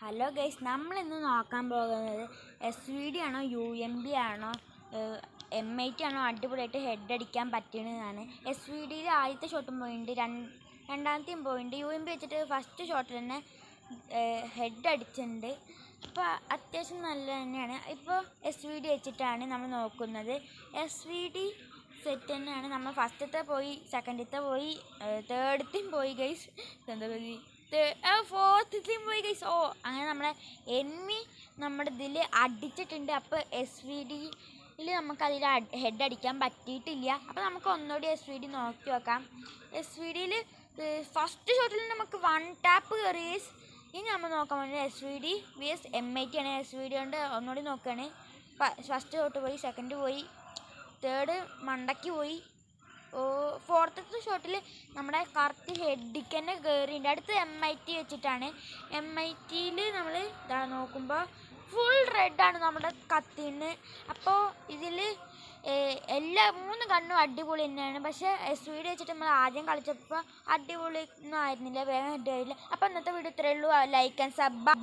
Hello guys, നമ്മളിന്ന് നോക്കാൻ പോകുന്നത് SVD ആണോ UMB ആണോ MIT ആണോ അടിപൊളിയായിട്ട് ഹെഡ് അടിക്കാൻ പറ്റുന്നതാണ്. SVDയിൽ ആദ്യത്തെ ഷോട്ടും പോയിട്ടുണ്ട്, രണ്ടാമത്തെയും പോയിട്ടുണ്ട്. UMB വെച്ചിട്ട് ഫസ്റ്റ് ഷോട്ടിൽ തന്നെ ഹെഡ് അടിച്ചിട്ടുണ്ട്. അപ്പോൾ അത്യാവശ്യം നല്ല തന്നെയാണ്. ഇപ്പോൾ SVD വെച്ചിട്ടാണ് നമ്മൾ നോക്കുന്നത്. SVD സെറ്റ് തന്നെയാണ്. നമ്മൾ ഫസ്റ്റത്തെ പോയി, സെക്കൻഡത്തെ പോയി, തേർഡത്തെയും പോയി ഗൈസ്, ഫോർത്തത്തെയും പോയി ഗൈസ്. അങ്ങനെ നമ്മളെ എനിമി നമ്മുടെ ഇതിൽ അടിച്ചിട്ടുണ്ട്. അപ്പോൾ SVDയിൽ നമുക്കതിൽ ഹെഡ് അടിക്കാൻ പറ്റിയിട്ടില്ല. അപ്പോൾ നമുക്ക് ഒന്നുകൂടി SVD നോക്കി നോക്കാം. SVDയിൽ ഫസ്റ്റ് ഷോട്ടിൽ നമുക്ക് 1 ടാപ്പ് കയറി ഗൈസ്. ഇനി നമ്മൾ നോക്കാൻ വേണ്ടി SVD vs MIT ആണ്. SVD കൊണ്ട് ഒന്നുകൂടി നോക്കുകയാണ്. ഫസ്റ്റ് ഷോട്ട് പോയി, സെക്കൻഡ് പോയി, തേർഡ് മണ്ടയ്ക്ക് പോയി, ഫോർത്തത്തെ ഷോട്ടിൽ നമ്മുടെ കറക്റ്റ് ഹെഡിക്ക് തന്നെ കയറിയിട്ടുണ്ട്. അടുത്ത് MIT വെച്ചിട്ടാണ്. MITയിൽ നമ്മൾ ഇതാ നോക്കുമ്പോൾ ഫുൾ റെഡാണ് നമ്മുടെ കത്തിന്ന്. അപ്പോൾ ഇതിൽ എല്ലാ 3 ഗണ്ണും അടിപൊളി തന്നെയാണ്. പക്ഷേ SVD വെച്ചിട്ട് നമ്മൾ ആദ്യം കളിച്ചപ്പോൾ അടിപൊളി ഒന്നും ആയിരുന്നില്ല, വേഗം ഹെഡ് ആയില്ല. അപ്പോൾ ഇന്നത്തെ വീഡിയോ ഇത്രയേ ഉള്ളൂ. Like and sub.